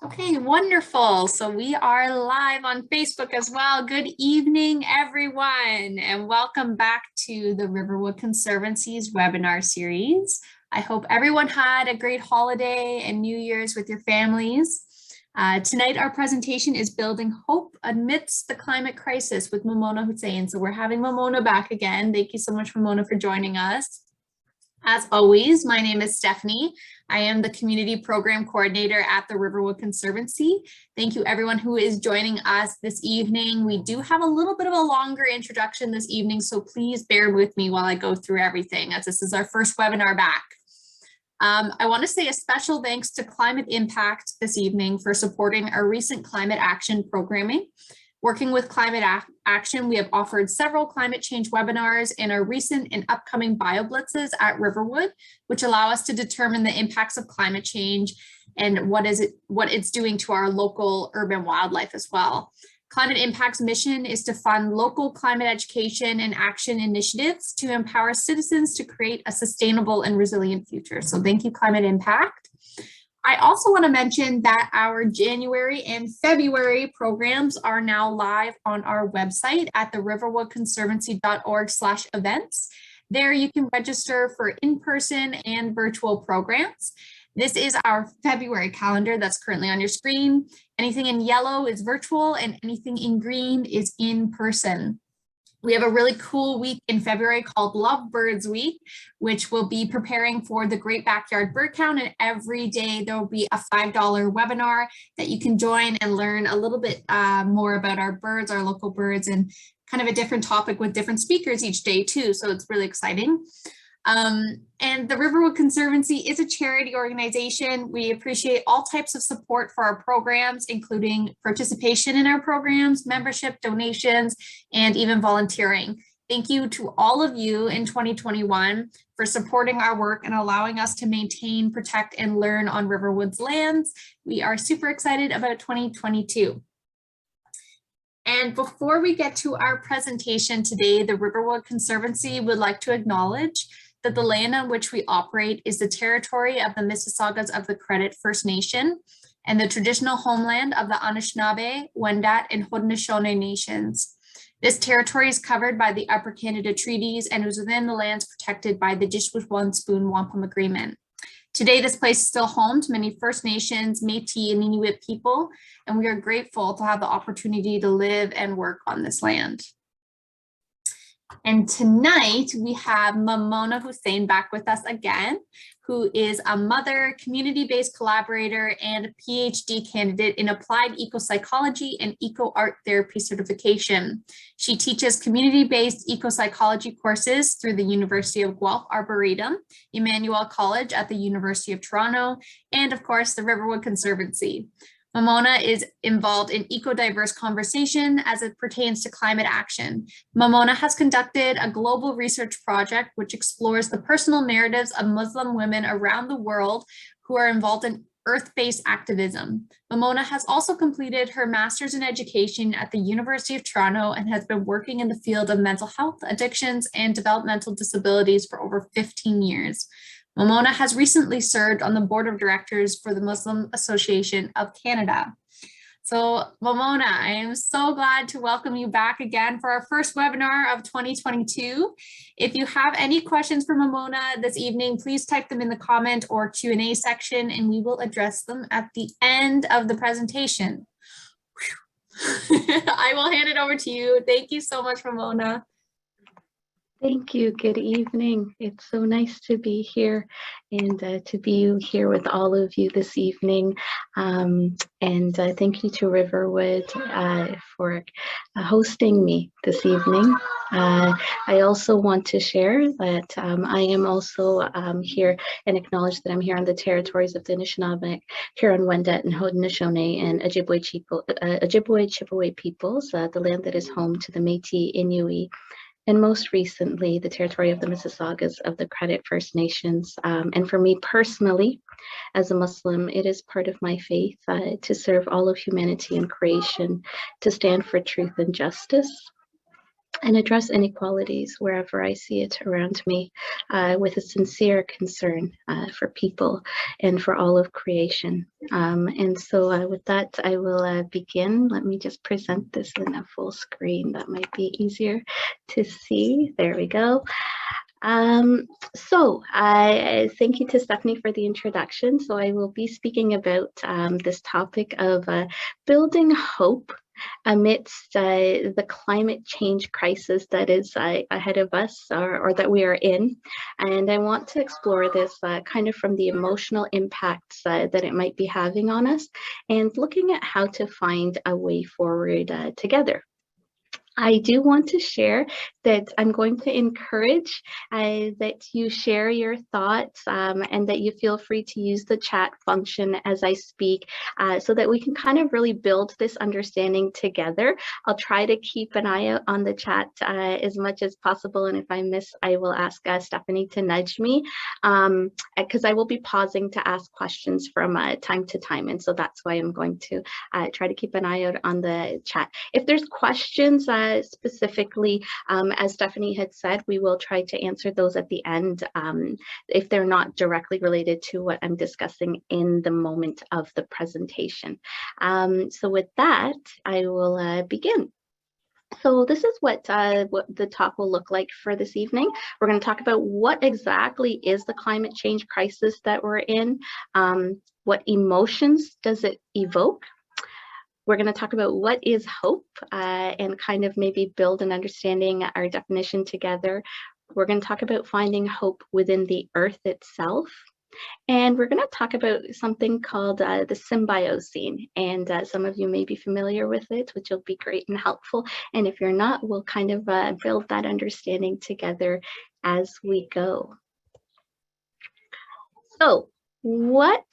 Okay, wonderful. So we are live on Facebook as well. Good evening, everyone, and welcome back to the Riverwood Conservancy's webinar series. I hope everyone had a great holiday and New Year's with your families. Tonight, our presentation is Building Hope Amidst the Climate Crisis with Memona Hossain. So we're having Memona back again. Thank you so much, Memona, for joining us. As always, my name is Stephanie. I am the Community Program Coordinator at the Riverwood Conservancy. Thank you everyone who is joining us this evening. We do have a little bit of a longer introduction this evening, so please bear with me while I go through everything, as this is our first webinar back. I want to say a special thanks to Climate Impact this evening for supporting our recent climate action programming. Working with Climate Action, we have offered several climate change webinars in our recent and upcoming BioBlitzes at Riverwood, which allow us to determine the impacts of climate change and what it's doing to our local urban wildlife as well. Climate Impact's mission is to fund local climate education and action initiatives to empower citizens to create a sustainable and resilient future. So thank you, Climate Impact. I also want to mention that our January and February programs are now live on our website at the riverwoodconservancy.org/events. There you can register for in-person and virtual programs. This is our February calendar that's currently on your screen. Anything in yellow is virtual and anything in green is in person. We have a really cool week in February called Lovebirds Week, which will be preparing for the Great Backyard Bird Count. And every day there will be a $5 webinar that you can join and learn a little bit more about our birds, our local birds, and kind of a different topic with different speakers each day too. So it's really exciting. And the Riverwood Conservancy is a charity organization. We appreciate all types of support for our programs, including participation in our programs, membership, donations, and even volunteering. Thank you to all of you in 2021 for supporting our work and allowing us to maintain, protect, and learn on Riverwood's lands. We are super excited about 2022. And before we get to our presentation today, the Riverwood Conservancy would like to acknowledge that the land on which we operate is the territory of the Mississaugas of the Credit First Nation and the traditional homeland of the Anishinaabe, Wendat, and Haudenosaunee nations. This territory is covered by the Upper Canada Treaties and is within the lands protected by the Dish with One Spoon Wampum Agreement. Today, this place is still home to many First Nations, Métis, and Inuit people, and we are grateful to have the opportunity to live and work on this land. And tonight we have Memona Hossain back with us again, who is a mother, community-based collaborator, and a PhD candidate in applied ecopsychology and eco-art therapy certification. She teaches community-based ecopsychology courses through the University of Guelph Arboretum, Emmanuel College at the University of Toronto, and of course the Riverwood Conservancy. Memona is involved in eco-diverse conversation as it pertains to climate action. Memona has conducted a global research project which explores the personal narratives of Muslim women around the world who are involved in earth-based activism. Memona has also completed her master's in education at the University of Toronto and has been working in the field of mental health, addictions, and developmental disabilities for over 15 years. Memona has recently served on the board of directors for the Muslim Association of Canada. So Memona, I am so glad to welcome you back again for our first webinar of 2022. If you have any questions for Memona this evening, please type them in the comment or Q&A section and we will address them at the end of the presentation. I will hand it over to you. Thank you so much, Memona. Thank you. Good evening. It's so nice to be here and to be here with all of you this evening. Thank you to Riverwood for hosting me this evening. I also want to share that I am also here and acknowledge that I'm here on the territories of the Anishinaabe, Huron-Wendat, and Haudenosaunee and Ojibwe peoples, the land that is home to the Métis, Inuit, and most recently, the territory of the Mississaugas of the Credit First Nations. And for me personally, as a Muslim, it is part of my faith to serve all of humanity and creation, to stand for truth and justice. and address inequalities wherever I see it around me, with a sincere concern for people and for all of creation. And so with that, I will begin. Let me just present this in a full screen. That might be easier to see. There we go. So I thank you to Stephanie for the introduction. So I will be speaking about this topic of building hope amidst the climate change crisis that is ahead of us, or that we are in. And I want to explore this kind of from the emotional impacts that it might be having on us, and looking at how to find a way forward together. I do want to share that I'm going to encourage that you share your thoughts, and that you feel free to use the chat function as I speak, so that we can kind of really build this understanding together. I'll try to keep an eye out on the chat as much as possible, and if I miss, I will ask Stephanie to nudge me, because I will be pausing to ask questions from time to time, and so that's why I'm going to try to keep an eye out on the chat. If there's questions specifically, as Stephanie had said, we will try to answer those at the end, if they're not directly related to what I'm discussing in the moment of the presentation. So with that, I will begin. So this is what the talk will look like for this evening. We're going to talk about what exactly is the climate change crisis that we're in, what emotions does it evoke. We're going to talk about what is hope, and kind of maybe build an understanding, our definition together. We're going to talk about finding hope within the earth itself. And we're going to talk about something called the Symbiocene. And some of you may be familiar with it, which will be great and helpful. And if you're not, we'll kind of build that understanding together as we go. So, what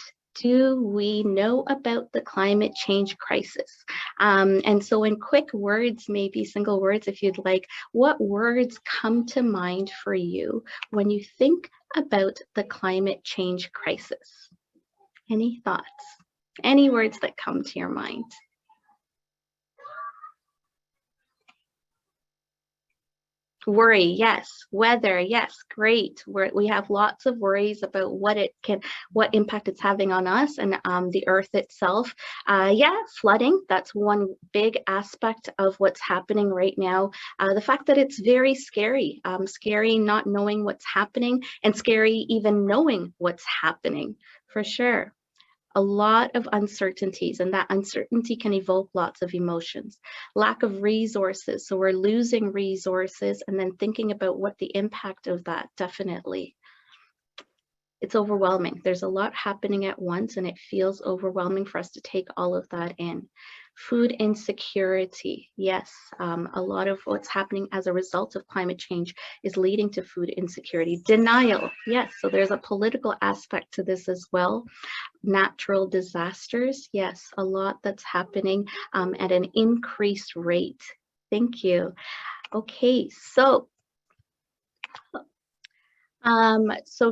do we know about the climate change crisis? And so in quick words, maybe single words if you'd like, what words come to mind for you when you think about the climate change crisis? Any thoughts? Any words that come to your mind? Worry, yes. Weather, yes. Great. We have lots of worries about what impact it's having on us and the earth itself. Yeah, flooding. That's one big aspect of what's happening right now. The fact that it's very scary. Scary not knowing what's happening, and scary even knowing what's happening, for sure. A lot of uncertainties, and that uncertainty can evoke lots of emotions. Lack of resources, so we're losing resources, and then thinking about what the impact of that, definitely. It's overwhelming. There's a lot happening at once, and it feels overwhelming for us to take all of that in. Food insecurity, yes, a lot of what's happening as a result of climate change is leading to food insecurity. Denial, yes, so there's a political aspect to this as well. Natural disasters, yes, a lot that's happening at an increased rate. Thank you. Okay, so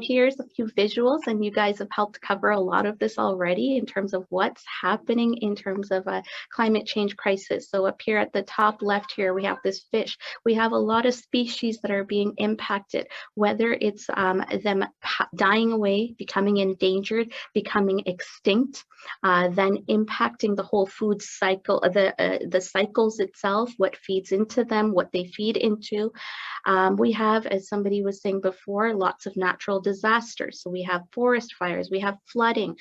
here's a few visuals, and you guys have helped cover a lot of this already in terms of what's happening in terms of a climate change crisis. So up here at the top left here, we have this fish. We have a lot of species that are being impacted, whether it's them dying away, becoming endangered, becoming extinct, then impacting the whole food cycle, the cycles itself, what feeds into them, what they feed into. We have, as somebody was saying before, lots of natural disasters. So we have forest fires, we have flooding,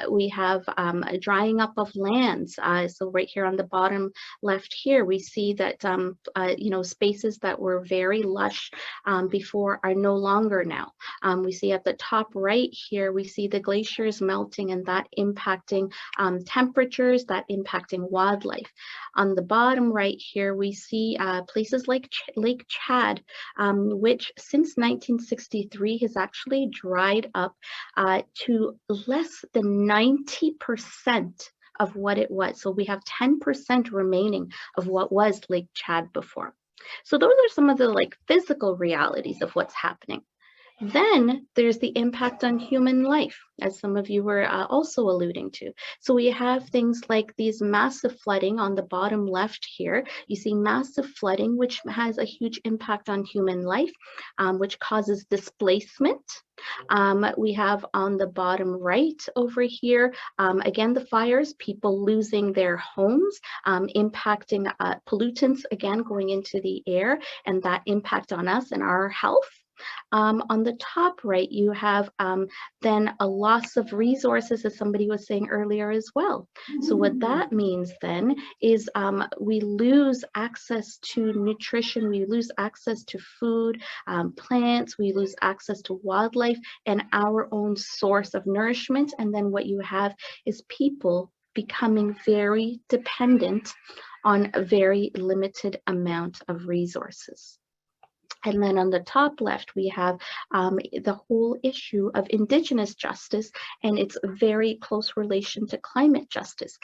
we have drying up of lands. So right here on the bottom left here, we see that spaces that were very lush before are no longer now. We see at the top right here, we see the glaciers melting, and that impacting temperatures, that impacting wildlife. On the bottom right here, we see places like Lake Chad, which since 1963 has actually dried up to less than 90% of what it was. So we have 10% remaining of what was Lake Chad before. So those are some of the physical realities of what's happening. Then there's the impact on human life, as some of you were also alluding to. So we have things like these massive flooding on the bottom left here. You see massive flooding, which has a huge impact on human life, which causes displacement. We have on the bottom right over here, again, the fires, people losing their homes, impacting pollutants, again, going into the air, and that impact on us and our health. On the top right, you have then a loss of resources, as somebody was saying earlier as well. So what that means then is we lose access to nutrition, we lose access to food, plants, we lose access to wildlife and our own source of nourishment. And then what you have is people becoming very dependent on a very limited amount of resources. And then on the top left, we have the whole issue of Indigenous justice and its very close relation to climate justice.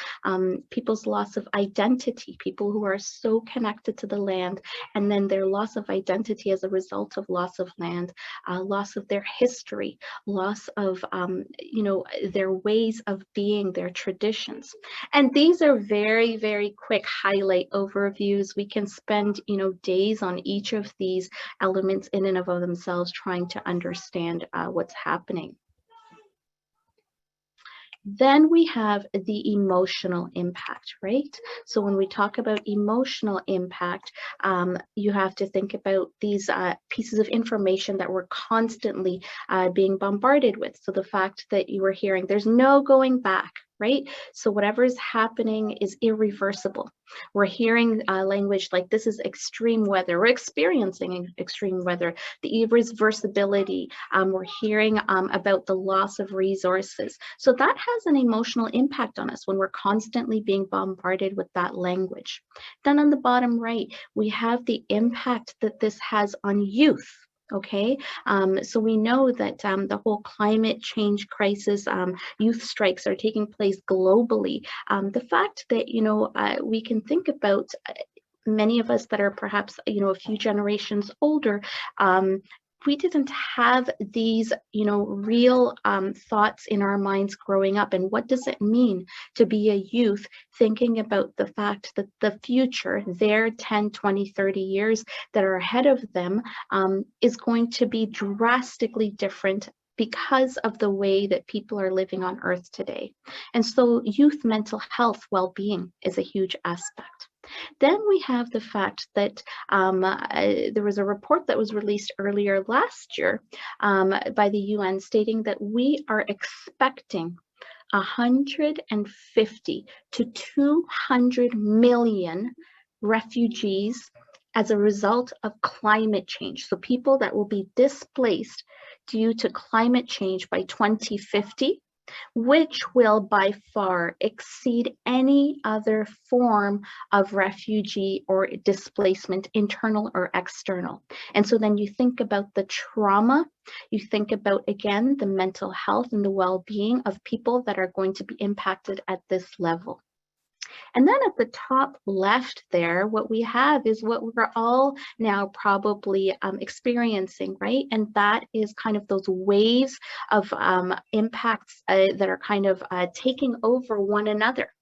People's loss of identity, people who are so connected to the land, and then their loss of identity as a result of loss of land, loss of their history, loss of their ways of being, their traditions. And these are very, very quick highlight overviews. We can spend days on each of these elements in and of themselves, trying to understand what's happening. Then we have the emotional impact, right? So when we talk about emotional impact, you have to think about these pieces of information that we're constantly being bombarded with. So the fact that you were hearing, there's no going back, right? So whatever is happening is irreversible. We're hearing language like this is extreme weather. We're experiencing extreme weather, the irreversibility. We're hearing about the loss of resources. So that has an emotional impact on us when we're constantly being bombarded with that language. Then on the bottom right, we have the impact that this has on youth. Okay, so we know that the whole climate change crisis, youth strikes are taking place globally. The fact that, we can think about many of us that are perhaps, a few generations older, we didn't have these, real thoughts in our minds growing up. And what does it mean to be a youth thinking about the fact that the future, their 10, 20, 30 years that are ahead of them is going to be drastically different because of the way that people are living on Earth today. And so youth mental health well-being is a huge aspect. Then we have the fact that there was a report that was released earlier last year by the UN stating that we are expecting 150 to 200 million refugees as a result of climate change. So people that will be displaced due to climate change by 2050, which will by far exceed any other form of refugee or displacement, internal or external. And so then you think about the trauma, you think about, again, the mental health and the well-being of people that are going to be impacted at this level. And then at the top left there, what we have is what we're all now probably experiencing, right? And that is kind of those waves of impacts that are kind of taking over one another.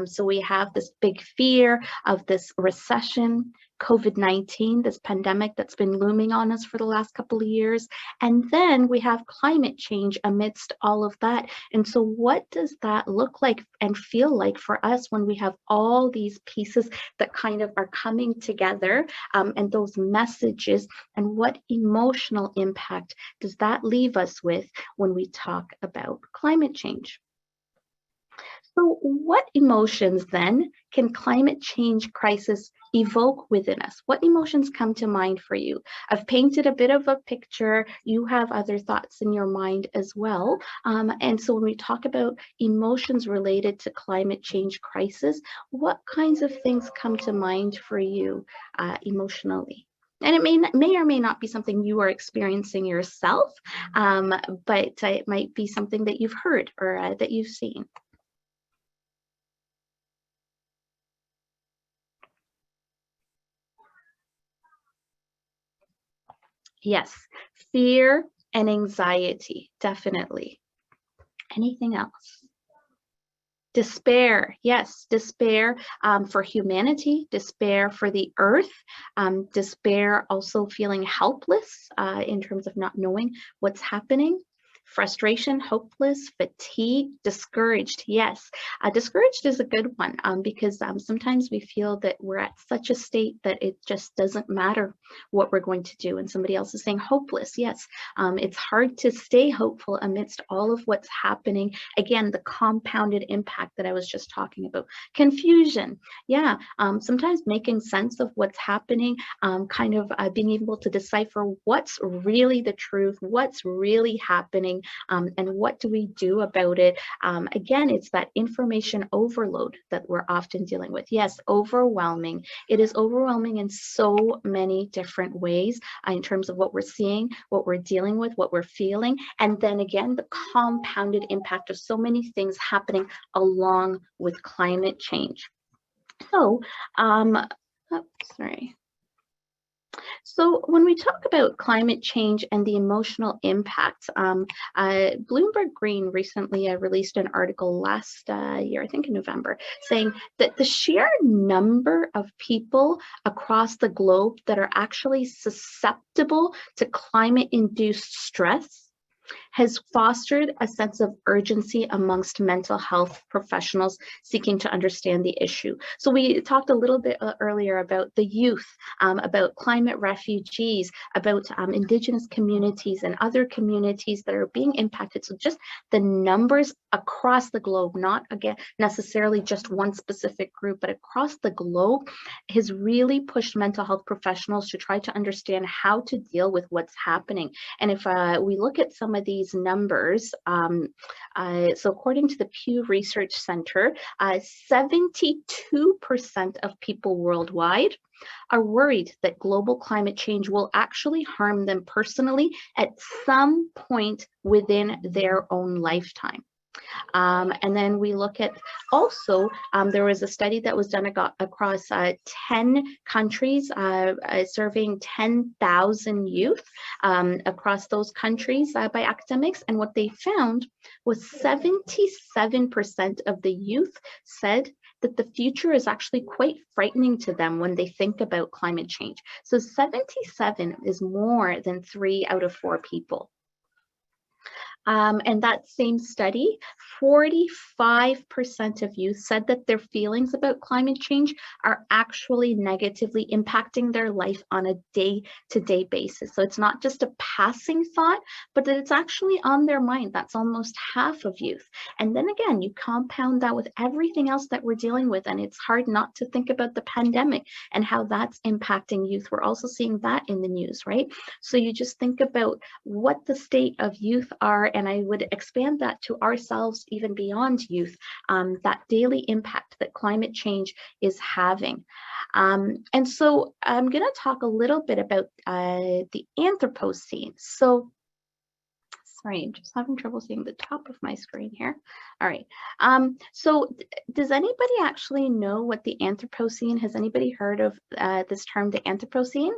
So we have this big fear of this recession, COVID-19, this pandemic that's been looming on us for the last couple of years. And then we have climate change amidst all of that. And so what does that look like and feel like for us when we have all these pieces that kind of are coming together and those messages, and what emotional impact does that leave us with when we talk about climate change? So what emotions then can climate change crisis evoke within us? What emotions come to mind for you? I've painted a bit of a picture. You have other thoughts in your mind as well. And so when we talk about emotions related to climate change crisis, what kinds of things come to mind for you emotionally? And it may or may not be something you are experiencing yourself, but it might be something that you've heard or that you've seen. Yes, fear and anxiety, definitely. Anything else? Despair, yes, despair for humanity, despair for the earth, despair also feeling helpless in terms of not knowing what's happening. Frustration, hopeless, fatigue, discouraged. Yes, discouraged is a good one because sometimes we feel that we're at such a state that it just doesn't matter what we're going to do. And somebody else is saying hopeless. Yes, it's hard to stay hopeful amidst all of what's happening. Again, the compounded impact that I was just talking about. Confusion. Yeah, sometimes making sense of what's happening, kind of being able to decipher what's really the truth, what's really happening. And what do we do about it? Again, it's that information overload that we're often dealing with. Yes, overwhelming. It is overwhelming in so many different ways in terms of what we're seeing, what we're dealing with, what we're feeling. And then again, the compounded impact of so many things happening along with climate change. So, So when we talk about climate change and the emotional impact, Bloomberg Green recently released an article last year, I think in November, saying that the sheer number of people across the globe that are actually susceptible to climate-induced stress has fostered a sense of urgency amongst mental health professionals seeking to understand the issue. So we talked a little bit earlier about the youth, about climate refugees, about Indigenous communities and other communities that are being impacted. So just the numbers across the globe, not again necessarily just one specific group, but across the globe has really pushed mental health professionals to try to understand how to deal with what's happening. And if we look at some of these numbers, so according to the Pew Research Center, 72% of people worldwide are worried that global climate change will actually harm them personally at some point within their own lifetime. And then we look at also, there was a study that was done across 10 countries, surveying 10,000 youth across those countries by academics. And what they found was 77% of the youth said that the future is actually quite frightening to them when they think about climate change. So 77 is more than 3 out of 4 people. And that same study, 45% of youth said that their feelings about climate change are actually negatively impacting their life on a day-to-day basis. So it's not just a passing thought, but that it's actually on their mind. That's almost half of youth. And then again, you compound that with everything else that we're dealing with, and it's hard not to think about the pandemic and how that's impacting youth. We're also seeing that in the news, right? So you just think about what the state of youth are, and I would expand that to ourselves even beyond youth, that daily impact that climate change is having. And so I'm going to talk a little bit about the Anthropocene. So, sorry, I'm just having trouble seeing the top of my screen here. All right. So does anybody actually know what the Anthropocene, has anybody heard of this term, the Anthropocene?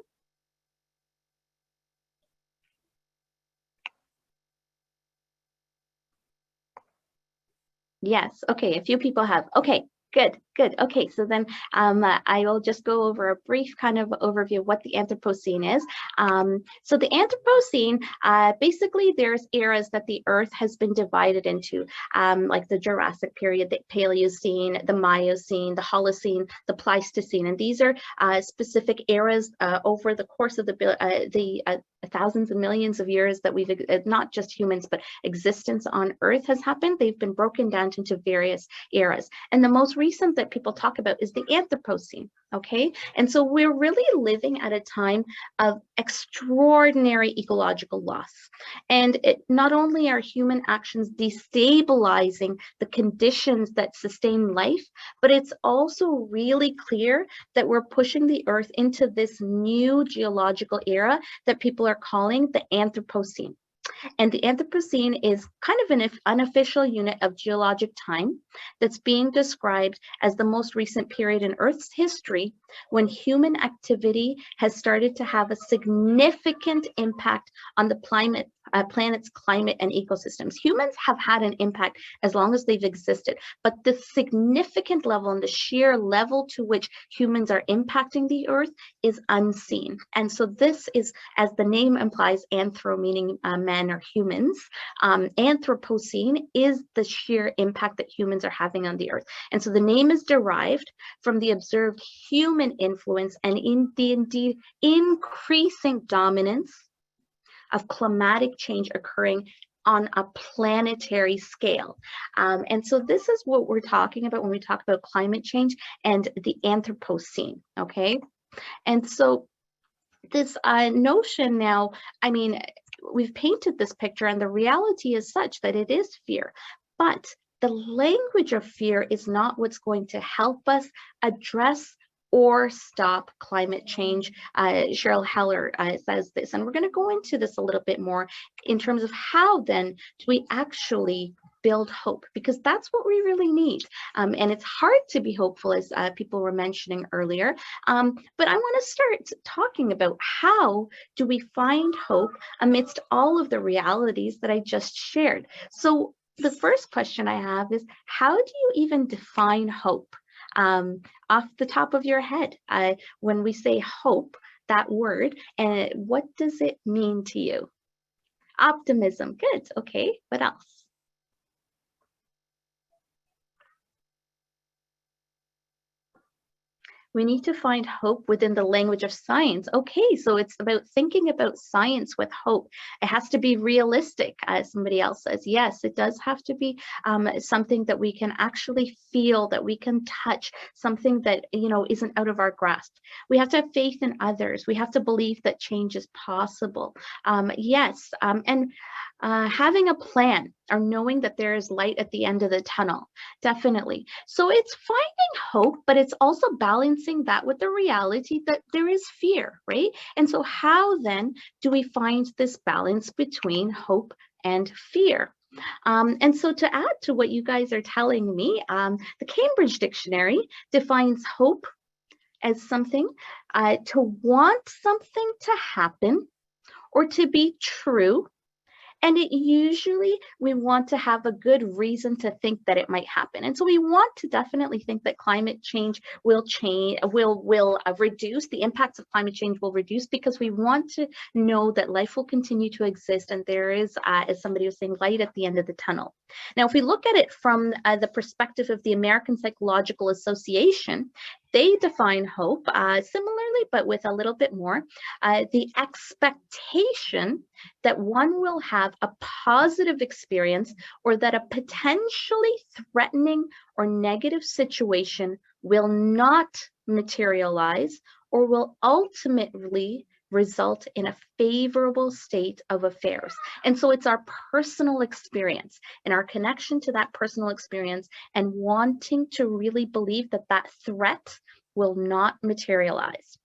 Yes, okay, a few people have. Okay, good. Okay, so then I will just go over a brief kind of overview of what the Anthropocene is. So the Anthropocene, basically there's eras that the Earth has been divided into, like the Jurassic period, the Paleocene, the Miocene, the Holocene, the Pleistocene, and these are specific eras over the course of the thousands and millions of years that we've, not just humans, but existence on Earth has happened. They've been broken down into various eras. And the most recent that people talk about is the Anthropocene, okay? And so we're really living at a time of extraordinary ecological loss. And not only are human actions destabilizing the conditions that sustain life, but it's also really clear that we're pushing the Earth into this new geological era that people are calling the Anthropocene. And the Anthropocene is kind of an unofficial unit of geologic time that's being described as the most recent period in Earth's history when human activity has started to have a significant impact on the planet's climate and ecosystems. Humans have had an impact as long as they've existed, but the significant level and the sheer level to which humans are impacting the earth is unseen. And so this is, as the name implies, anthro meaning man or humans, Anthropocene is the sheer impact that humans are having on the earth. And so the name is derived from the observed human influence and indeed increasing dominance of climatic change occurring on a planetary scale. And so this is what we're talking about when we talk about climate change and the Anthropocene, okay? And so this notion now, I mean, we've painted this picture and the reality is such that it is fear, but the language of fear is not what's going to help us address or stop climate change. Cheryl Heller says this, and we're going to go into this a little bit more in terms of how then do we actually build hope, because that's what we really need. And it's hard to be hopeful, as people were mentioning earlier. But I want to start talking about how do we find hope amidst all of the realities that I just shared. So the first question I have is, how do you even define hope? Off the top of your head, when we say hope, that word, and what does it mean to you? Optimism, good, okay, what else? We need to find hope within the language of science. Okay, so it's about thinking about science with hope. It has to be realistic, as somebody else says. Yes, it does have to be something that we can actually feel, that we can touch, something that, you know, isn't out of our grasp. We have to have faith in others. We have to believe that change is possible. Yes, and having a plan or knowing that there is light at the end of the tunnel, definitely. So it's finding hope, but it's also balancing that with the reality that there is fear, right? And so how then do we find this balance between hope and fear? And so to add to what you guys are telling me, the Cambridge Dictionary defines hope as something to want something to happen or to be true. And it usually, we want to have a good reason to think that it might happen. And so we want to definitely think that climate change will reduce, the impacts of climate change will reduce, because we want to know that life will continue to exist. And there is, as somebody was saying, light at the end of the tunnel. Now, if we look at it from the perspective of the American Psychological Association, they define hope similarly, but with a little bit more, the expectation that one will have a positive experience or that a potentially threatening or negative situation will not materialize or will ultimately result in a favorable state of affairs. And so it's our personal experience and our connection to that personal experience and wanting to really believe that that threat will not materialize.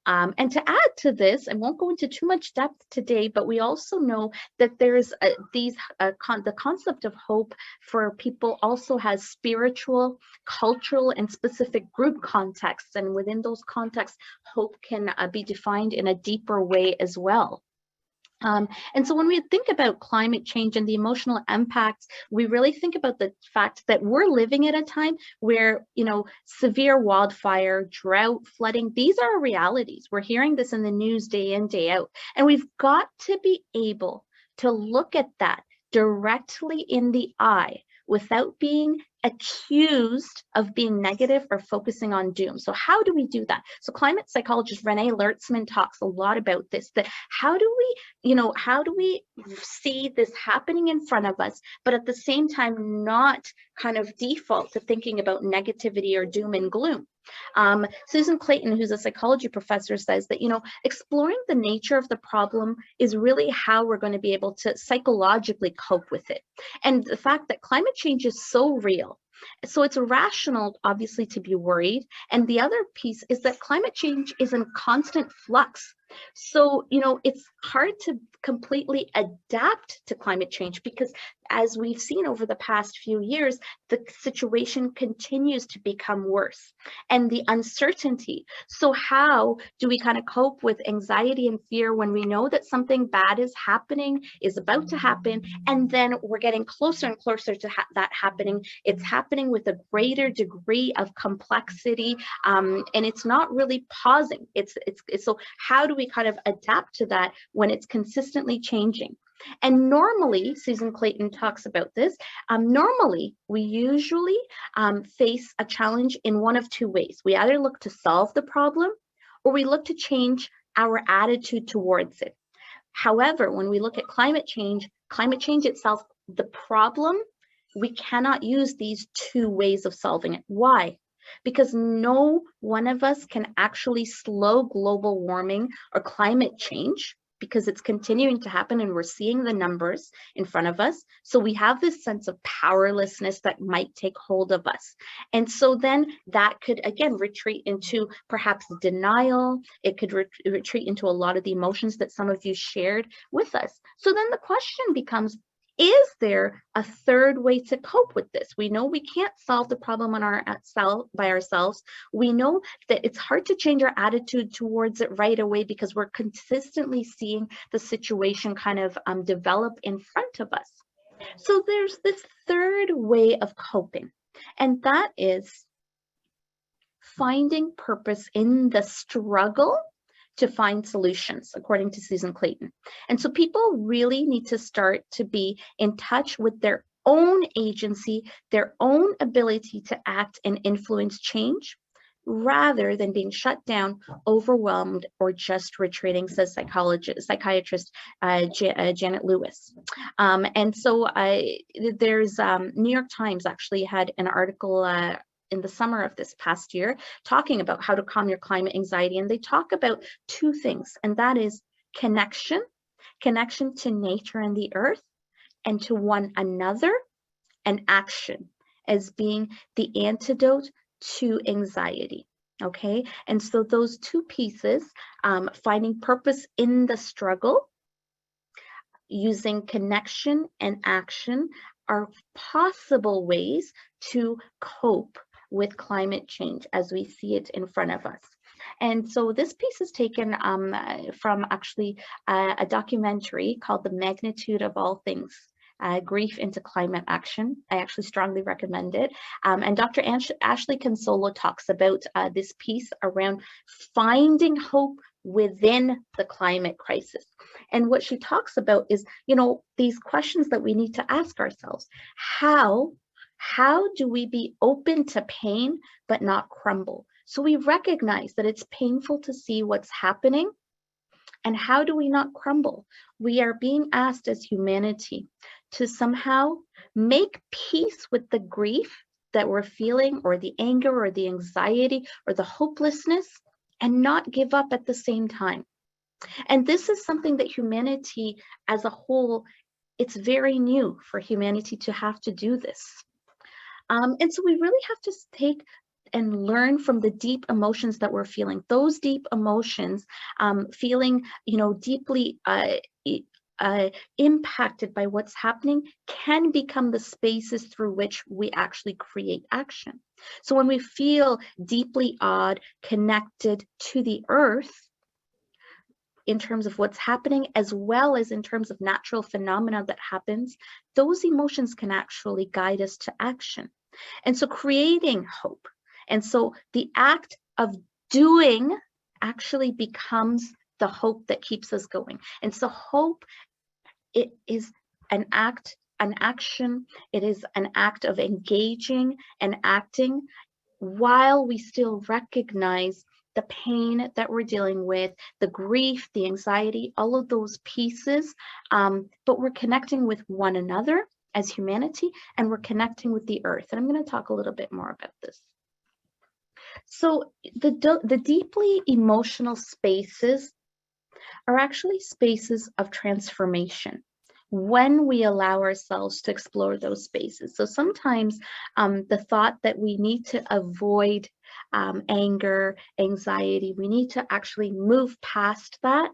And to add to this, I won't go into too much depth today, but we also know that there's the concept of hope for people also has spiritual, cultural, and specific group contexts. And within those contexts, hope can be defined in a deeper way as well. And so when we think about climate change and the emotional impacts, we really think about the fact that we're living at a time where, you know, severe wildfire, drought, flooding, these are realities. We're hearing this in the news day in, day out. And we've got to be able to look at that directly in the eye without being accused of being negative or focusing on doom. So how do we do that? So climate psychologist Renee Lertzman talks a lot about this, that how do we see this happening in front of us, but at the same time not kind of default to thinking about negativity or doom and gloom. Susan Clayton, who's a psychology professor, says that, you know, exploring the nature of the problem is really how we're going to be able to psychologically cope with it. And the fact that climate change is so real, so it's rational, obviously, to be worried. And the other piece is that climate change is in constant flux. So, it's hard to completely adapt to climate change because, as we've seen over the past few years, the situation continues to become worse and the uncertainty. So how do we kind of cope with anxiety and fear when we know that something bad is happening, is about to happen, and then we're getting closer and closer to that happening? It's happening with a greater degree of complexity, and it's not really pausing. It's so how do we kind of adapt to that when it's consistently changing? And normally, Susan Clayton talks about this, normally we usually face a challenge in one of two ways. We either look to solve the problem or we look to change our attitude towards it. However, when we look at climate change itself, the problem, we cannot use these two ways of solving it. Why? Because no one of us can actually slow global warming or climate change, because it's continuing to happen and we're seeing the numbers in front of us. So we have this sense of powerlessness that might take hold of us. And so then that could, again, retreat into perhaps denial. It could retreat into a lot of the emotions that some of you shared with us. So then the question becomes, is there a third way to cope with this? We know we can't solve the problem by ourselves. We know that it's hard to change our attitude towards it right away because we're consistently seeing the situation kind of develop in front of us. So there's this third way of coping, and that is finding purpose in the struggle to find solutions, according to Susan Clayton. And so people really need to start to be in touch with their own agency, their own ability to act and influence change, rather than being shut down, overwhelmed, or just retreating, says psychiatrist Janet Lewis. And so there's New York Times actually had an article in the summer of this past year talking about how to calm your climate anxiety. And they talk about two things, and that is connection to nature and the earth, and to one another, and action as being the antidote to anxiety. Okay, and so those two pieces, finding purpose in the struggle, using connection and action, are possible ways to cope with climate change as we see it in front of us. And so this piece is taken from actually a documentary called The Magnitude of All Things, Grief into Climate Action. I actually strongly recommend it. And Dr. Ashley Consolo talks about this piece around finding hope within the climate crisis. And what she talks about is, these questions that we need to ask ourselves. How do we be open to pain but not crumble? So we recognize that it's painful to see what's happening. And how do we not crumble? We are being asked as humanity to somehow make peace with the grief that we're feeling, or the anger, or the anxiety, or the hopelessness, and not give up at the same time. And this is something that humanity as a whole, it's very new for humanity to have to do this. And so we really have to take and learn from the deep emotions that we're feeling. Those deep emotions, feeling, deeply impacted by what's happening, can become the spaces through which we actually create action. So when we feel deeply awed, connected to the earth, in terms of what's happening, as well as in terms of natural phenomena that happens, those emotions can actually guide us to action. And so creating hope. And so the act of doing actually becomes the hope that keeps us going. And so hope, it is an action, it is an act of engaging and acting while we still recognize the pain that we're dealing with, the grief, the anxiety, all of those pieces, but we're connecting with one another as humanity, and we're connecting with the earth. And I'm going to talk a little bit more about this. So the deeply emotional spaces are actually spaces of transformation. when we allow ourselves to explore those spaces. So sometimes the thought that we need to avoid anger, anxiety, we need to actually move past that,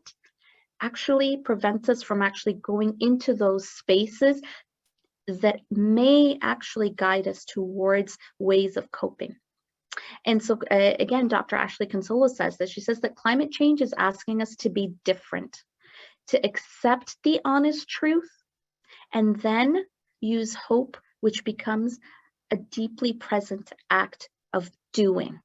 actually prevents us from actually going into those spaces that may actually guide us towards ways of coping. And so again, Dr. Ashley Consola says that. She says that climate change is asking us to be different, to accept the honest truth, and then use hope, which becomes a deeply present act of doing.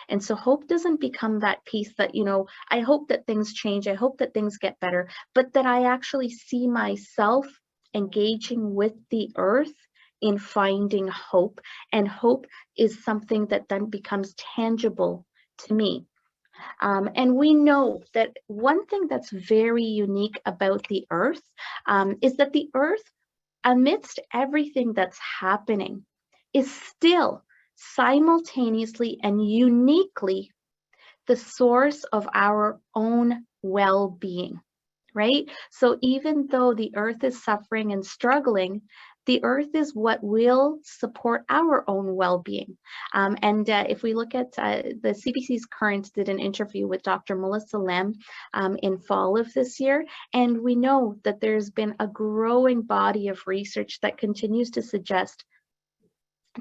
And so hope doesn't become that piece that, you know, I hope that things change, I hope that things get better, but that I actually see myself engaging with the earth in finding hope. And hope is something that then becomes tangible to me. And we know that one thing that's very unique about the earth is that the earth, amidst everything that's happening, is still simultaneously and uniquely the source of our own well-being, right? So even though the earth is suffering and struggling, the earth is what will support our own well-being. And if we look at the CBC's Current did an interview with Dr. Melissa Lam in fall of this year, and we know that there's been a growing body of research that continues to suggest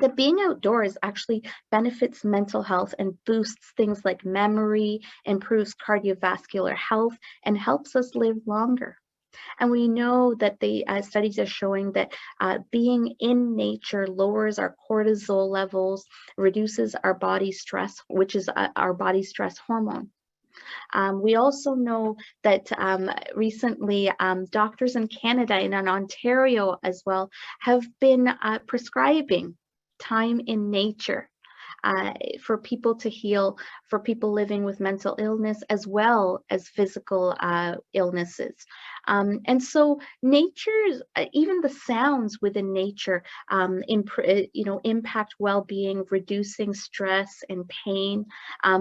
that being outdoors actually benefits mental health and boosts things like memory, improves cardiovascular health, and helps us live longer. And we know that the studies are showing that being in nature lowers our cortisol levels, reduces our body stress, which is our body stress hormone. We also know that recently doctors in Canada and in Ontario as well have been prescribing time in nature for people to heal, for people living with mental illness as well as physical illnesses. And so nature's, even the sounds within nature, impact well-being, reducing stress and pain.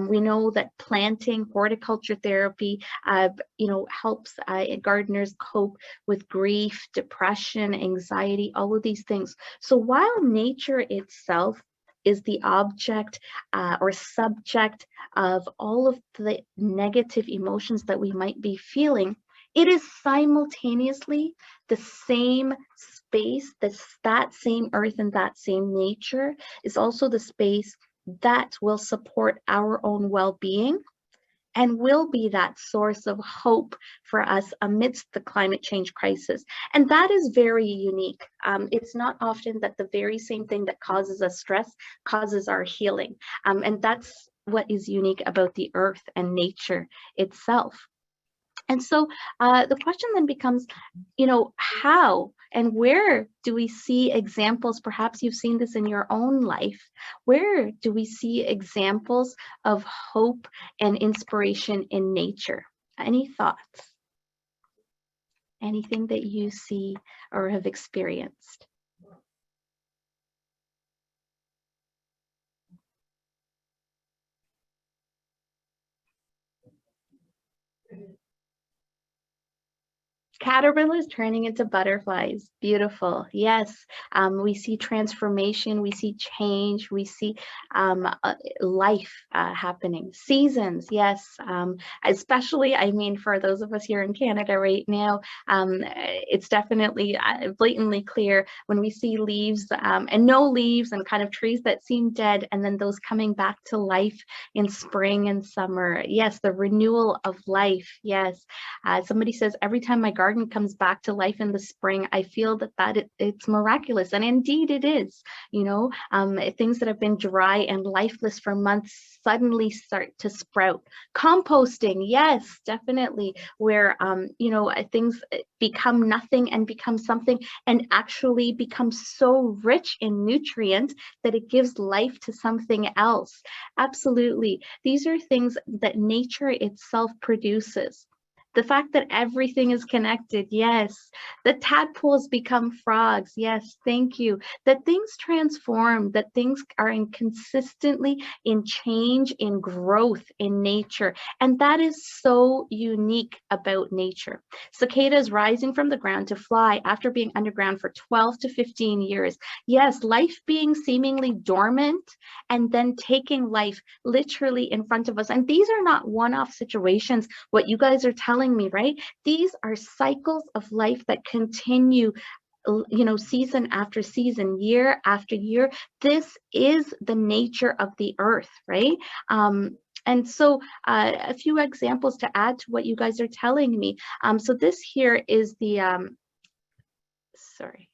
We know that planting, horticulture therapy, helps gardeners cope with grief, depression, anxiety, all of these things. So while nature itself is the object or subject of all of the negative emotions that we might be feeling, it is simultaneously the same space, that same earth and that same nature is also the space that will support our own well-being and will be that source of hope for us amidst the climate change crisis. And that is very unique. It's not often that the very same thing that causes us stress causes our healing. And that's what is unique about the earth and nature itself. And so the question then becomes, how and where do we see examples? Perhaps you've seen this in your own life. Where do we see examples of hope and inspiration in nature? Any thoughts? Anything that you see or have experienced? Caterpillars turning into butterflies. Beautiful. Yes. We see transformation. We see change. We see life happening. Seasons. Yes. Especially, for those of us here in Canada right now, it's definitely blatantly clear when we see leaves and no leaves and kind of trees that seem dead, and then those coming back to life in spring and summer. Yes. The renewal of life. Yes. Somebody says, every time my garden comes back to life in the spring, I feel that it's miraculous, and indeed it is. Things that have been dry and lifeless for months suddenly start to sprout. Composting, yes, definitely, where things become nothing and become something, and actually become so rich in nutrients that it gives life to something else. Absolutely, these are things that nature itself produces. The fact that everything is connected, yes. That tadpoles become frogs, yes, thank you. That things transform, that things are consistently in change, in growth in nature. And that is so unique about nature. Cicadas rising from the ground to fly after being underground for 12 to 15 years. Yes, life being seemingly dormant and then taking life literally in front of us. And these are not one-off situations, what you guys are telling me, right? These are cycles of life that continue, you know, season after season, year after year. This is the nature of the earth, right? And so a few examples to add to what you guys are telling me. So this here is the, sorry.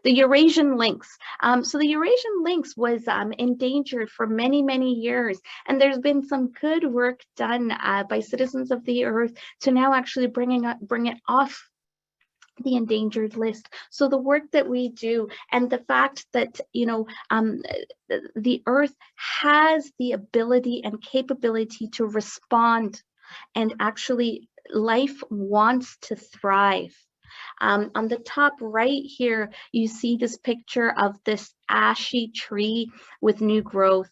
The Eurasian lynx. So the Eurasian lynx was endangered for many, many years. And there's been some good work done by citizens of the earth to now actually bring it off the endangered list. So the work that we do and the fact that, you know, the earth has the ability and capability to respond, and actually life wants to thrive. On the top right here, you see this picture of this ashy tree with new growth.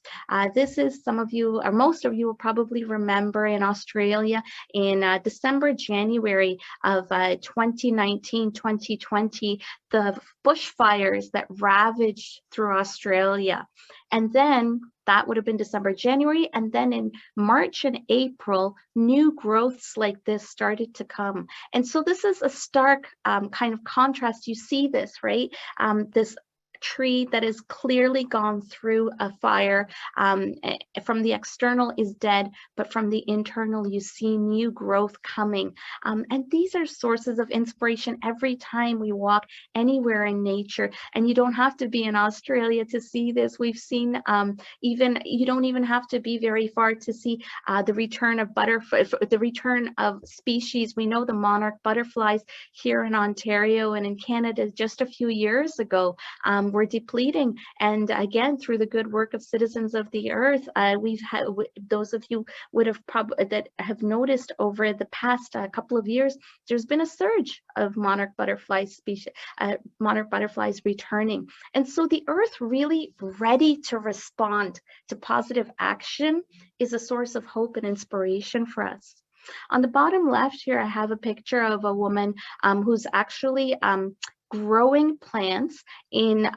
This is, some of you, or most of you will probably remember, in Australia in December, January of 2019, 2020, the bushfires that ravaged through Australia. And then that would have been December, January, and then in March and April, new growths like this started to come. And so this is a stark kind of contrast. You see this, right? This tree that has clearly gone through a fire, from the external is dead, but from the internal you see new growth coming. And these are sources of inspiration every time we walk anywhere in nature. And you don't have to be in Australia to see this. We've seen, even, you don't even have to be very far to see the return of the return of species. We know the monarch butterflies here in Ontario and in Canada just a few years ago were depleting. And again, through the good work of citizens of the earth, we've had, those of you would have probably that have noticed over the past couple of years, there's been a surge of monarch butterfly species, monarch butterflies returning. And so the earth really ready to respond to positive action is a source of hope and inspiration for us. On the bottom left here, I have a picture of a woman who's actually growing plants in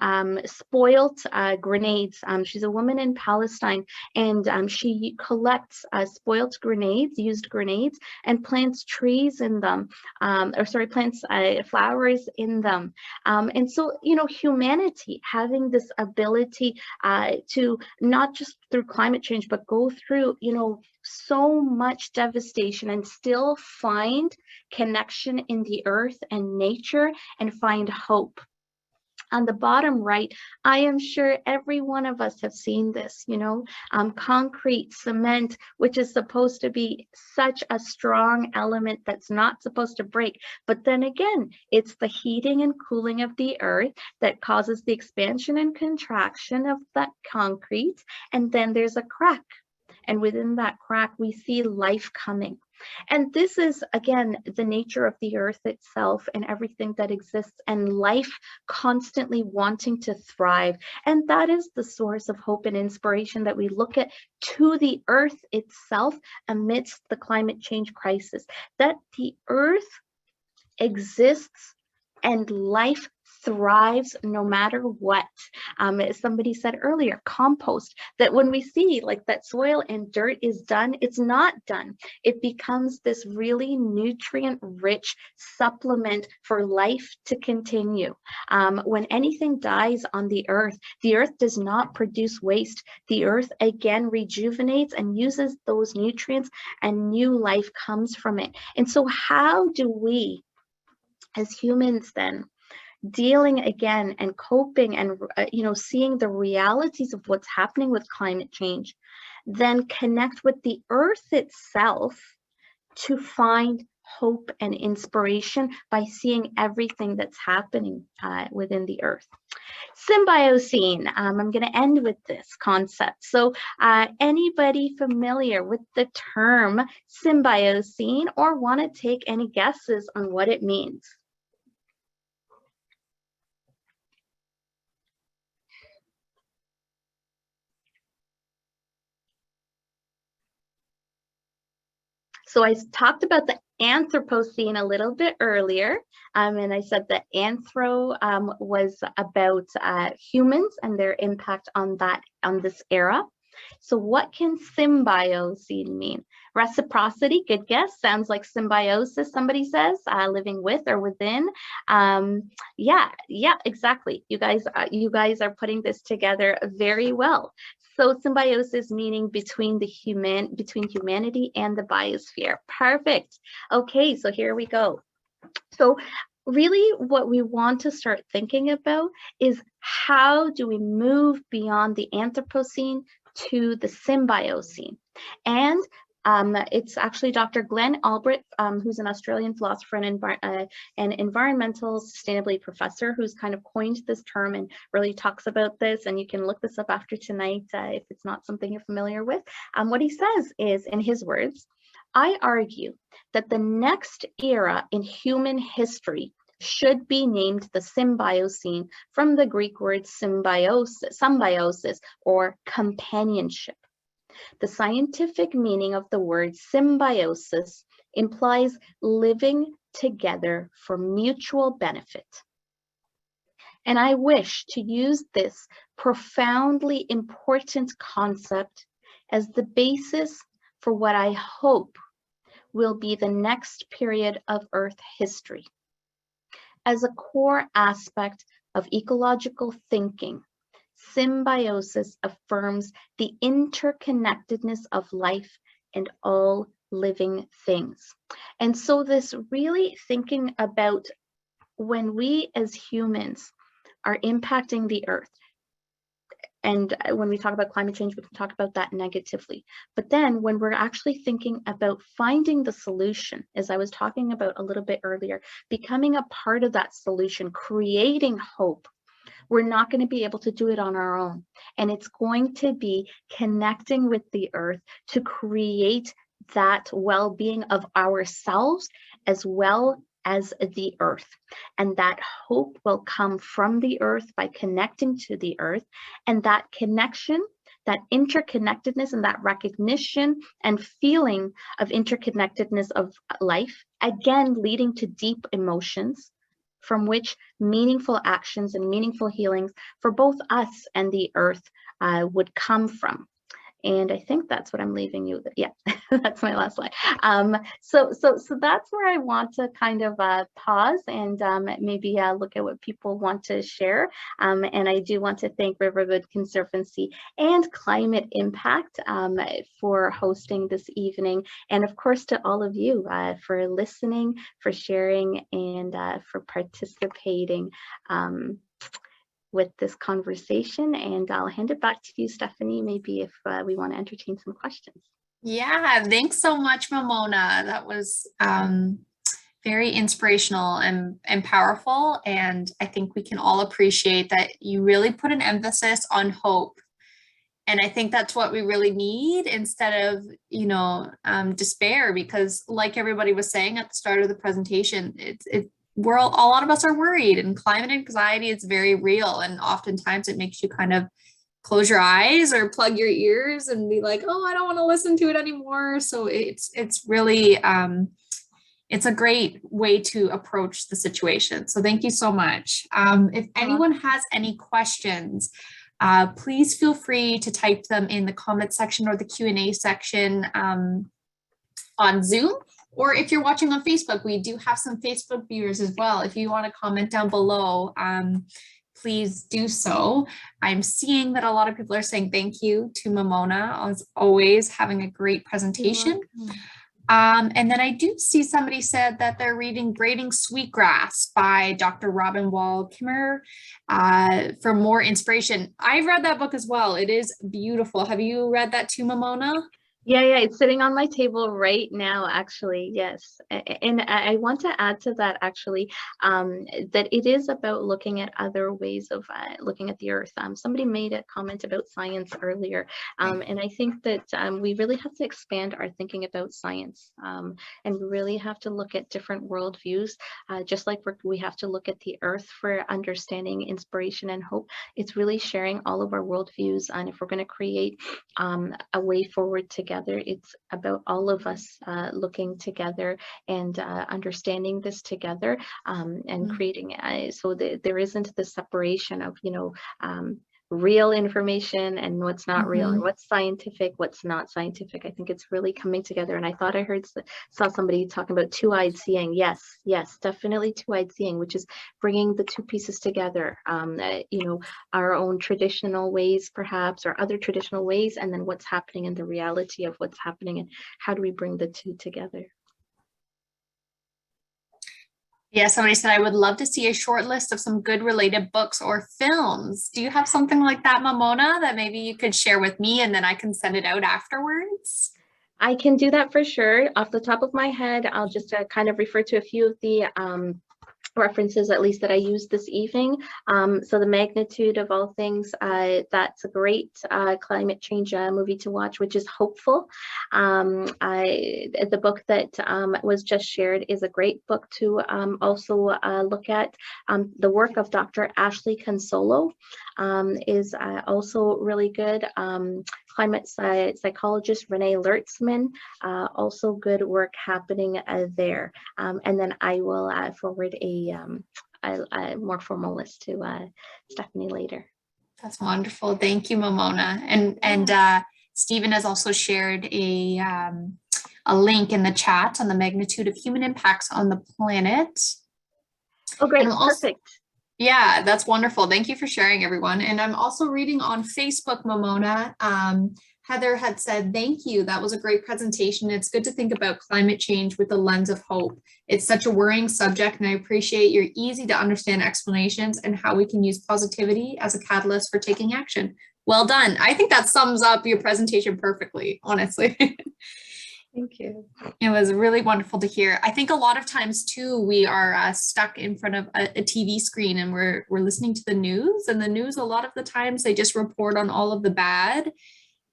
spoiled grenades. She's a woman in Palestine, and she collects spoiled grenades, used grenades, and plants trees in them, plants flowers in them. And so, you know, humanity having this ability to not just through climate change, but go through, you know, so much devastation and still find connection in the earth and nature and find hope. On the bottom right, I am sure every one of us have seen this, you know, concrete, cement, which is supposed to be such a strong element that's not supposed to break. But then again, it's the heating and cooling of the earth that causes the expansion and contraction of that concrete. And then there's a crack. And within that crack, we see life coming. And this is, again, the nature of the earth itself and everything that exists, and life constantly wanting to thrive. And that is the source of hope and inspiration that we look at to the earth itself amidst the climate change crisis, that the earth exists and life thrives no matter what. As somebody said earlier, compost, that when we see like that soil and dirt is done, it's not done. It becomes this really nutrient rich supplement for life to continue. When anything dies on the earth does not produce waste. The earth again rejuvenates and uses those nutrients, and new life comes from it. And so how do we as humans then, dealing again and coping and seeing the realities of what's happening with climate change, then connect with the earth itself to find hope and inspiration by seeing everything that's happening within the earth. Symbiocene, I'm going to end with this concept. So anybody familiar with the term symbiocene or want to take any guesses on what it means? So I talked about the Anthropocene a little bit earlier, and I said that anthro was about humans and their impact on this era. So what can symbiocene mean? Reciprocity, good guess. Sounds like symbiosis, somebody says, living with or within. Yeah, exactly. You guys are putting this together very well. So symbiosis meaning between humanity and the biosphere. Perfect. Okay, so here we go. So really what we want to start thinking about is how do we move beyond the Anthropocene to the Symbiocene? And it's actually Dr. Glenn Albrecht, who's an Australian philosopher and environmental sustainability professor, who's kind of coined this term and really talks about this. And you can look this up after tonight if it's not something you're familiar with. What he says is, in his words, I argue that the next era in human history should be named the Symbiocene, from the Greek word symbiosis or companionship. The scientific meaning of the word symbiosis implies living together for mutual benefit. And I wish to use this profoundly important concept as the basis for what I hope will be the next period of Earth history. As a core aspect of ecological thinking, symbiosis affirms the interconnectedness of life and all living things. And so this really thinking about when we as humans are impacting the earth, and when we talk about climate change, we can talk about that negatively. But then when we're actually thinking about finding the solution, as I was talking about a little bit earlier, becoming a part of that solution, creating hope, we're not going to be able to do it on our own. And it's going to be connecting with the earth to create that well-being of ourselves as well as the earth. And that hope will come from the earth by connecting to the earth. And that connection, that interconnectedness and that recognition and feeling of interconnectedness of life, again, leading to deep emotions, from which meaningful actions and meaningful healings for both us and the earth would come from. And I think that's what I'm leaving you with. Yeah, that's my last slide. So that's where I want to kind of pause and maybe look at what people want to share. And I do want to thank Riverwood Conservancy and Climate Impact for hosting this evening. And of course, to all of you for listening, for sharing, and for participating with this conversation. And I'll hand it back to you, Stephanie, maybe if we want to entertain some questions. Yeah, thanks so much, Memona. That was very inspirational and powerful. And I think we can all appreciate that you really put an emphasis on hope. And I think that's what we really need instead of, despair, because like everybody was saying at the start of the presentation, a lot of us are worried, and climate anxiety is very real. And oftentimes it makes you kind of close your eyes or plug your ears and be like, oh, I don't want to listen to it anymore. So it's really, it's a great way to approach the situation. So thank you so much. If anyone has any questions, please feel free to type them in the comment section or the Q&A section on Zoom. Or if you're watching on Facebook, we do have some Facebook viewers as well. If you want to comment down below, please do so. I'm seeing that a lot of people are saying thank you to Memona, as always, having a great presentation. And then I do see somebody said that they're reading Braiding Sweetgrass by Dr. Robin Wallpimmer for more inspiration. I've read that book as well. It is beautiful. Have you read that too, Memona? Yeah, it's sitting on my table right now, actually. Yes. And I want to add to that, actually, that it is about looking at other ways of looking at the earth. Somebody made a comment about science earlier, and I think that we really have to expand our thinking about science, and we really have to look at different worldviews, just like we have to look at the earth for understanding, inspiration, and hope. It's really sharing all of our worldviews, and if we're going to create a way forward together, it's about all of us looking together and understanding this together, and creating so that there isn't the separation of, real information and what's not real, and what's scientific, what's not scientific. I think it's really coming together. And I thought I saw somebody talking about two-eyed seeing. Yes, definitely two-eyed seeing, which is bringing the two pieces together. Our own traditional ways, perhaps, or other traditional ways, and then what's happening in the reality of what's happening, and how do we bring the two together. Yeah, somebody said, I would love to see a short list of some good related books or films. Do you have something like that, Memona, that maybe you could share with me and then I can send it out afterwards? I can do that for sure. Off the top of my head, I'll just kind of refer to a few of the references, at least, that I used this evening. So The Magnitude of All Things, that's a great climate change movie to watch, which is hopeful. The book that was just shared is a great book to also look at. The work of Dr. Ashley Consolo is also really good. Climate psychologist Renee Lertzman, also good work happening there. And then I will forward a more formal list to Stephanie later. That's wonderful. Thank you, Memona. And Stephen has also shared a link in the chat on the magnitude of human impacts on the planet. Oh, great. Perfect. Yeah, that's wonderful. Thank you for sharing, everyone. And I'm also reading on Facebook, Memona. Heather had said, thank you. That was a great presentation. It's good to think about climate change with the lens of hope. It's such a worrying subject, and I appreciate your easy to understand explanations and how we can use positivity as a catalyst for taking action. Well done. I think that sums up your presentation perfectly, honestly. Thank you. It was really wonderful to hear. I think a lot of times too, we are stuck in front of a TV screen and we're listening to the news, and the news, a lot of the times they just report on all of the bad,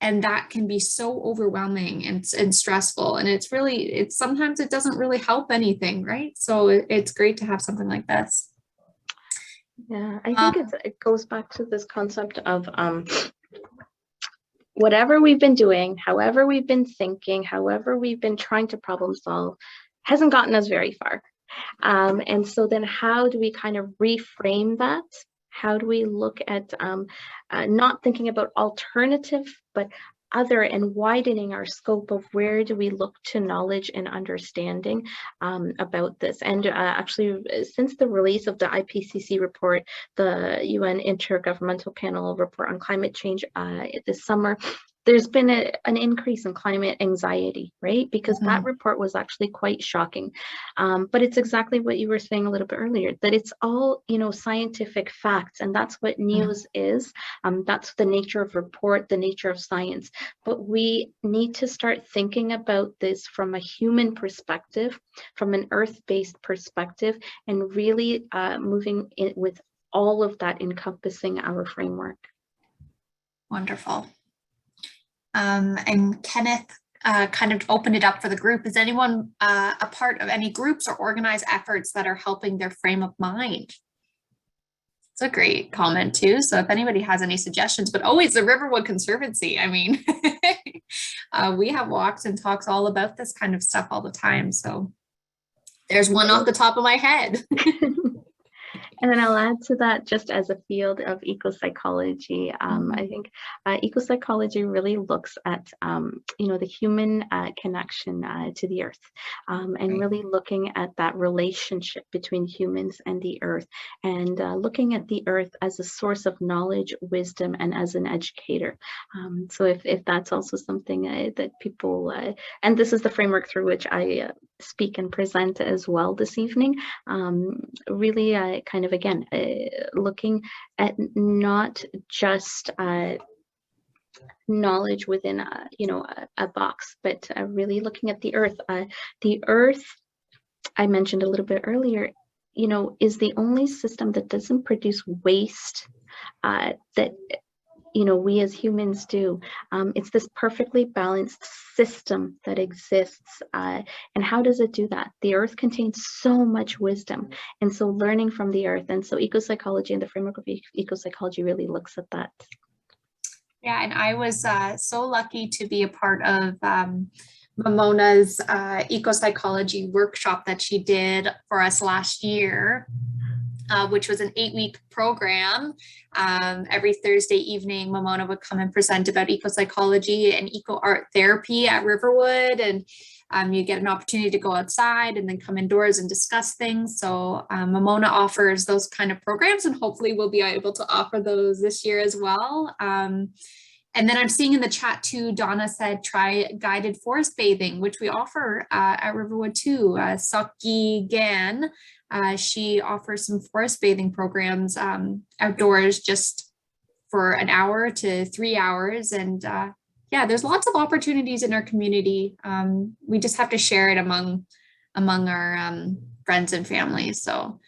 and that can be so overwhelming and stressful. And it's sometimes it doesn't really help anything, right? So it's great to have something like this. Yeah, I think it goes back to this concept of whatever we've been doing, however we've been thinking, however we've been trying to problem solve, hasn't gotten us very far. And so then how do we kind of reframe that? How do we look at not thinking about alternative, but other, and widening our scope of where do we look to knowledge and understanding about this? And actually, since the release of the IPCC report, the UN Intergovernmental Panel report on climate change this summer, there's been an increase in climate anxiety, right? Because that report was actually quite shocking. But it's exactly what you were saying a little bit earlier, that it's all, scientific facts, and that's what news is. That's the nature of report, the nature of science. But we need to start thinking about this from a human perspective, from an earth-based perspective, and really moving in with all of that encompassing our framework. Wonderful. And Kenneth kind of opened it up for the group. Is anyone a part of any groups or organized efforts that are helping their frame of mind? It's a great comment too. So if anybody has any suggestions, but always the Riverwood Conservancy. I mean, we have walks and talks all about this kind of stuff all the time. So there's one off the top of my head. And then I'll add to that, just as a field of ecopsychology, I think ecopsychology really looks at, the human connection to the earth, and really looking at that relationship between humans and the earth, and looking at the earth as a source of knowledge, wisdom, and as an educator. So if that's also something that people, and this is the framework through which I speak and present as well this evening, really kind of, again, looking at not just knowledge within a box, but really looking at the earth. The earth, I mentioned a little bit earlier, is the only system that doesn't produce waste that we as humans do. It's this perfectly balanced system that exists. And how does it do that? The earth contains so much wisdom. And so learning from the earth, and so ecopsychology and the framework of ecopsychology really looks at that. Yeah, and I was so lucky to be a part of Memona's ecopsychology workshop that she did for us last year, which was an 8-week program. Every Thursday evening, Memona would come and present about ecopsychology and eco art therapy at Riverwood, and you get an opportunity to go outside and then come indoors and discuss things. So Memona offers those kind of programs, and hopefully we'll be able to offer those this year as well. And then I'm seeing in the chat too, Donna said, try guided forest bathing, which we offer at Riverwood too. Saki Gan, she offers some forest bathing programs outdoors just for an hour to 3 hours. And yeah, there's lots of opportunities in our community. We just have to share it among our friends and family. So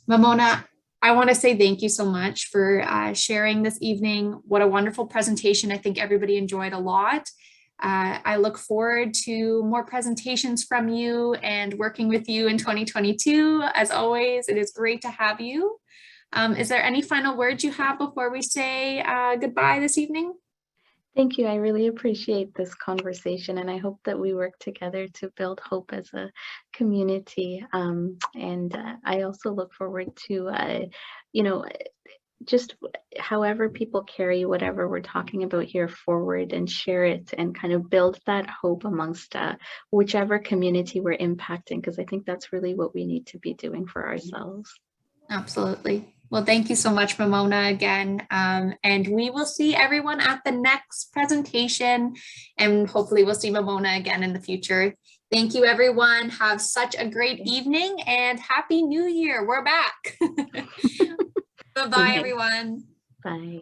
Memona, I want to say thank you so much for sharing this evening. What a wonderful presentation. I think everybody enjoyed a lot. I look forward to more presentations from you and working with you in 2022. As always, it is great to have you. Is there any final words you have before we say goodbye this evening? Thank you. I really appreciate this conversation, and I hope that we work together to build hope as a community. And I also look forward to, just however people carry whatever we're talking about here forward and share it and kind of build that hope amongst whichever community we're impacting, because I think that's really what we need to be doing for ourselves. Absolutely. Well, thank you so much, Memona, again. And we will see everyone at the next presentation, and hopefully we'll see Memona again in the future. Thank you, everyone. Have such a great evening and Happy New Year. We're back. Bye-bye, everyone. Bye.